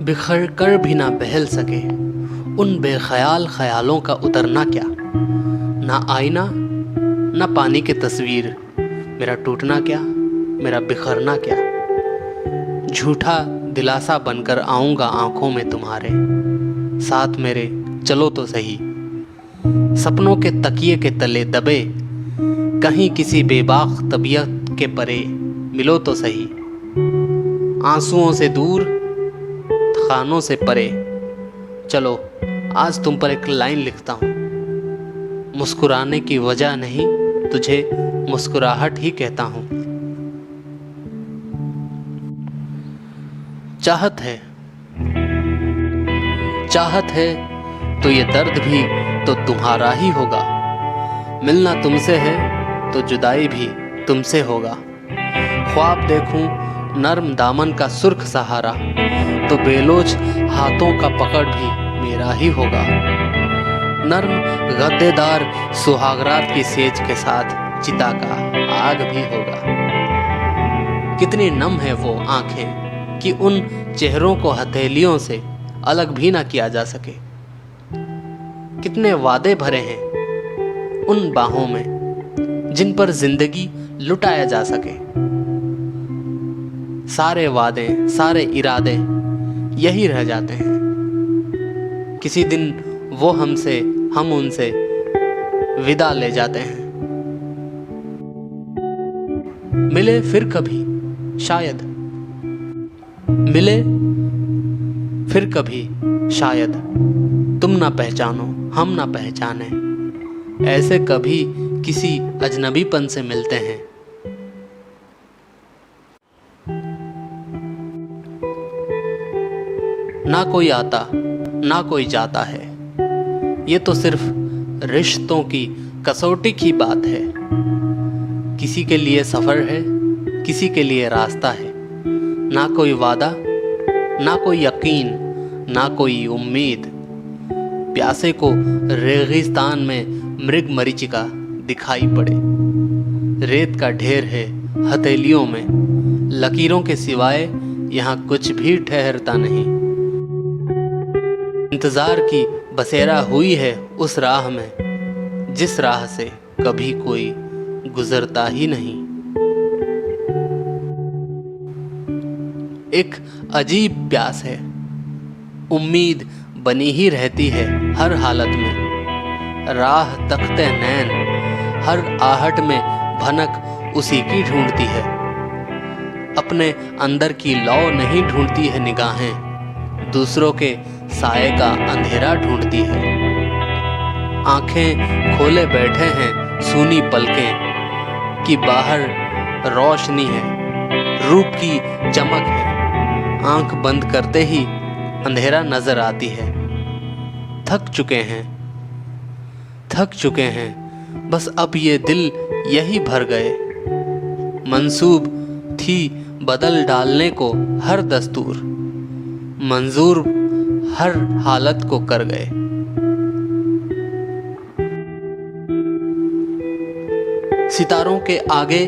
बिखर कर भी ना बहल सके उन बेख्याल ख्यालों का उतरना क्या। ना आईना ना पानी की तस्वीर, मेरा टूटना क्या मेरा बिखरना क्या। झूठा दिलासा बनकर आऊँगा आँखों में तुम्हारे, साथ मेरे चलो तो सही। सपनों के तकिए के तले दबे कहीं किसी बेबाक तबीयत के परे मिलो तो सही। आंसुओं से दूर खानों से परे, चलो आज तुम पर एक लाइन लिखता हूँ। मुस्कुराने की वजह नहीं तुझे मुस्कुराहट ही कहता हूँ। चाहत है तो ये दर्द भी तो तुम्हारा ही होगा। मिलना तुमसे है तो जुदाई भी तुमसे होगा। ख्वाब देखूं नर्म दामन का सुर्ख सहारा, तो बेलोच हाथों का पकड़ भी मेरा ही होगा। नर्म गद्देदार सुहागरात की सेज के साथ चिता का आग भी होगा। कितनी नम है वो आंखें कि उन चेहरों को हथेलियों से अलग भी ना किया जा सके। कितने वादे भरे हैं उन बाहों में जिन पर जिंदगी लुटाया जा सके। सारे वादे सारे इरादे यही रह जाते हैं। किसी दिन वो हमसे हम उनसे विदा ले जाते हैं। मिले फिर कभी शायद, मिले फिर कभी शायद, तुम ना पहचानो हम ना पहचाने। ऐसे कभी किसी अजनबीपन से मिलते हैं। ना कोई आता ना कोई जाता है, ये तो सिर्फ रिश्तों की कसौटी की बात है। किसी के लिए सफ़र है किसी के लिए रास्ता है। ना कोई वादा ना कोई यकीन ना कोई उम्मीद। प्यासे को रेगिस्तान में मृग मरीचिका दिखाई पड़े। रेत का ढेर है हथेलियों में, लकीरों के सिवाय यहाँ कुछ भी ठहरता नहीं। इंतजार की बसेरा हुई है उस राह में जिस राह से कभी कोई गुजरता ही नहीं। एक अजीब प्यास है, उम्मीद बनी ही रहती है हर हालत में। राह तकते नैन हर आहट में भनक उसी की ढूंढती है। अपने अंदर की लौ नहीं ढूंढती है निगाहें, दूसरों के साए का अंधेरा ढूंढती है। आंखें खोले बैठे हैं सूनी पलकें कि बाहर रोशनी है, रूप की चमक है। आंख बंद करते ही अंधेरा नजर आती है। थक चुके हैं बस अब ये दिल यही भर गए। मंसूब थी बदल डालने को हर दस्तूर, मंजूर हर हालत को कर गए। सितारों के आगे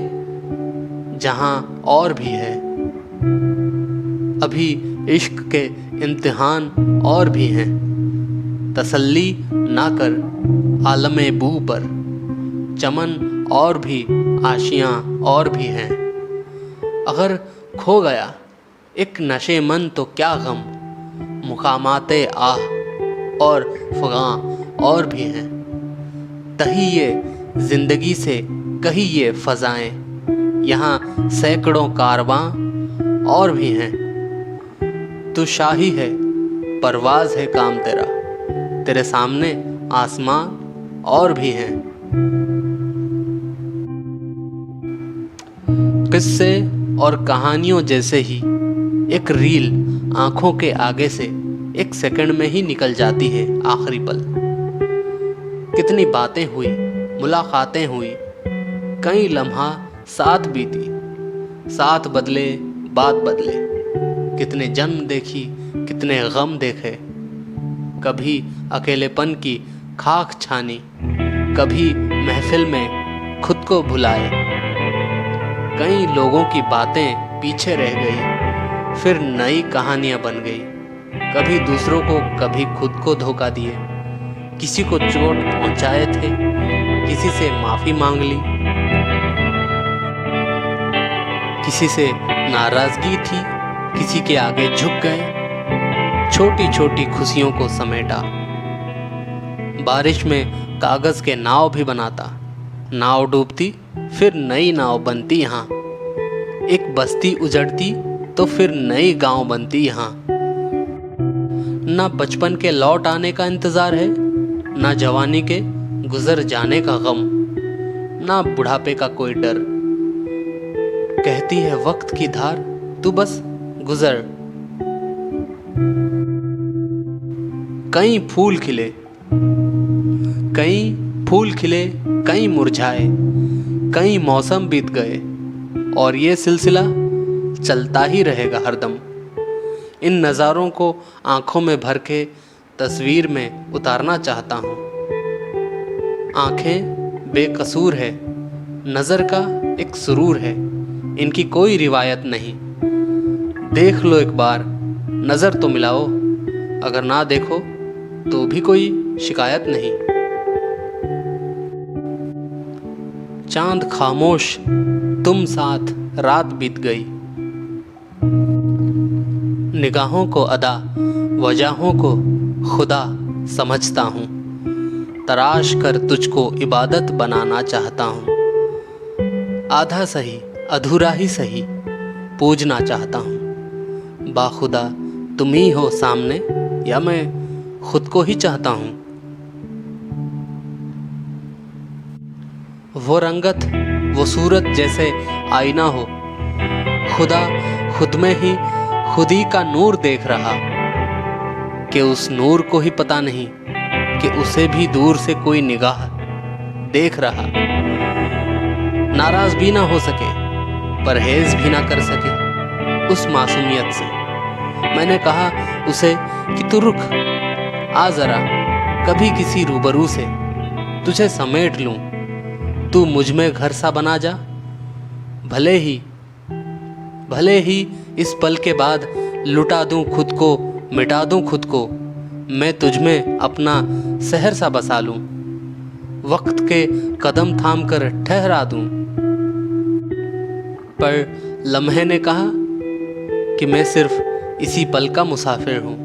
जहां और भी है, अभी इश्क के इम्तिहान और भी हैं। तसल्ली ना कर आलमे बू पर, चमन और भी आशियां और भी हैं। अगर खो गया एक नशे मन तो क्या गम, मुकामाते आह और फगां और भी हैं। तहिए जिंदगी से कही ये फजाएं, यहाँ सैकड़ों कारवां और भी हैं। तू शाही है परवाज है काम तेरा, तेरे सामने आसमां और भी हैं। किस्से और कहानियों जैसे ही एक रील आंखों के आगे से एक सेकंड में ही निकल जाती है आखिरी पल। कितनी बातें हुई मुलाकातें हुई, कई लम्हा साथ बीती, साथ बदले बात बदले। कितने जन्म देखी कितने गम देखे, कभी अकेलेपन की खाक छानी, कभी महफिल में खुद को भुलाए। कई लोगों की बातें पीछे रह गई, फिर नई कहानियां बन गई। कभी दूसरों को, कभी खुद को धोखा दिए, किसी को चोट पहुंचाए थे, किसी से माफी मांग ली, किसी से नाराजगी थी, किसी के आगे झुक गए, छोटी छोटी खुशियों को समेटा। बारिश में कागज के नाव भी बनाता, नाव डूबती फिर नई नाव बनती यहाँ, एक बस्ती उजड़ती तो फिर नई गांव बनती यहाँ। ना बचपन के लौट आने का इंतजार है, ना जवानी के गुजर जाने का गम, ना बुढ़ापे का कोई डर। कहती है वक्त की धार, तू बस गुजर। कई फूल खिले, कई मुरझाए, कई मौसम बीत गए, और ये सिलसिला चलता ही रहेगा हरदम। इन नज़ारों को आंखों में भर के तस्वीर में उतारना चाहता हूँ। आंखें बेकसूर है, नज़र का एक सुरूर है, इनकी कोई रिवायत नहीं। देख लो एक बार, नज़र तो मिलाओ, अगर ना देखो तो भी कोई शिकायत नहीं। चांद खामोश, तुम साथ रात बीत गई। निगाहों को अदा, वजहों को खुदा समझता हूँ। तराश कर तुझको इबादत बनाना चाहता हूँ। आधा सही, अधूरा ही सही, पूजना चाहता हूँ। बाखुदा तुम ही हो सामने, या मैं खुद को ही चाहता हूँ। वो रंगत, वो सूरत जैसे आईना हो, खुदा खुद में ही खुद ही का नूर देख रहा, कि उस नूर को ही पता नहीं कि उसे भी दूर से कोई निगाह देख रहा। नाराज भी ना हो सके, परहेज भी ना कर सके उस मासूमियत से। मैंने कहा उसे कि तू रुक, आ जरा कभी किसी रूबरू से तुझे समेट लूं, तू मुझ में घर सा बना जा। भले ही इस पल के बाद लुटा दूं खुद को, मिटा दूं खुद को, मैं तुझ में अपना शहर सा बसा लूं, वक्त के कदम थाम कर ठहरा दूं। पर लम्हे ने कहा कि मैं सिर्फ इसी पल का मुसाफिर हूं,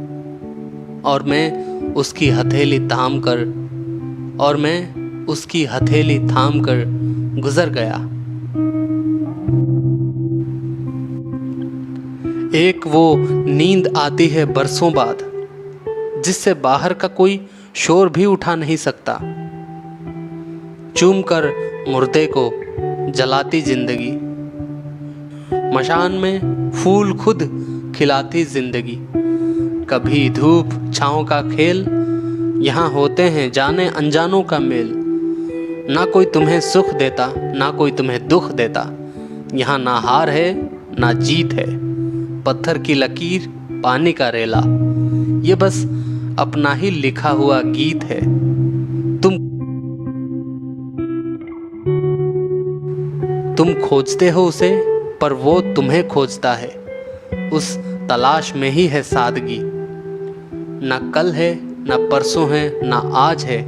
और मैं उसकी हथेली थाम कर गुजर गया। एक वो नींद आती है बरसों बाद, जिससे बाहर का कोई शोर भी उठा नहीं सकता। चूम कर मुर्दे को जलाती जिंदगी, मशान में फूल खुद खिलाती जिंदगी। कभी धूप छाँव का खेल, यहाँ होते हैं जाने अनजानों का मेल। ना कोई तुम्हें सुख देता, ना कोई तुम्हें दुख देता, यहाँ ना हार है ना जीत है। पत्थर की लकीर, पानी का रेला, ये बस अपना ही लिखा हुआ गीत है। तुम खोजते हो उसे, पर वो तुम्हें खोजता है। उस तलाश में ही है सादगी। ना कल है, ना परसों है, ना आज है,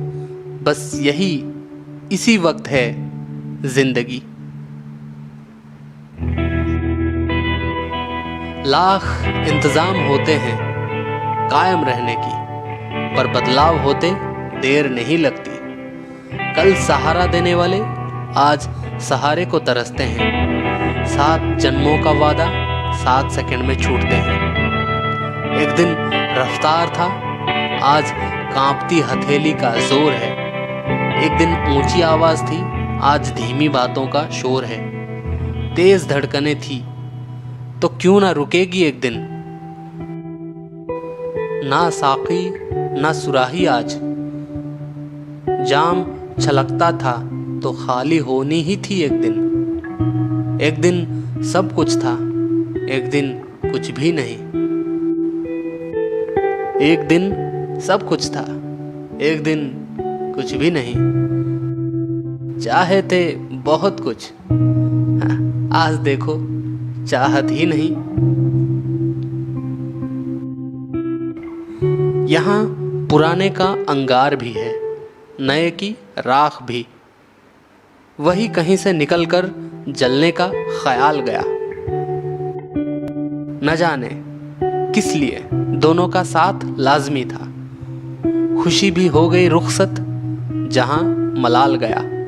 बस इसी वक्त है जिंदगी। लाख इंतजाम होते हैं कायम रहने की, पर बदलाव होते देर नहीं लगती। कल सहारा देने वाले आज सहारे को तरसते हैं। 7 जन्मों का वादा 7 सेकंड में छूटते हैं। एक दिन रफ्तार था, आज कांपती हथेली का जोर है। एक दिन ऊंची आवाज थी, आज धीमी बातों का शोर है। तेज धड़कनें थी तो क्यों ना रुकेगी एक दिन। ना साकी ना सुराही आज, जाम छलकता था तो खाली होनी ही थी एक दिन। एक दिन सब कुछ था, एक दिन कुछ भी नहीं। एक दिन सब कुछ था, एक दिन कुछ भी नहीं। चाहे थे बहुत कुछ, आज देखो चाहत ही नहीं। यहाँ पुराने का अंगार भी है, नए की राख भी। वही कहीं से निकलकर जलने का ख्याल गया। न जाने किस लिए दोनों का साथ लाजमी था। खुशी भी हो गई रुखसत जहां मलाल गया।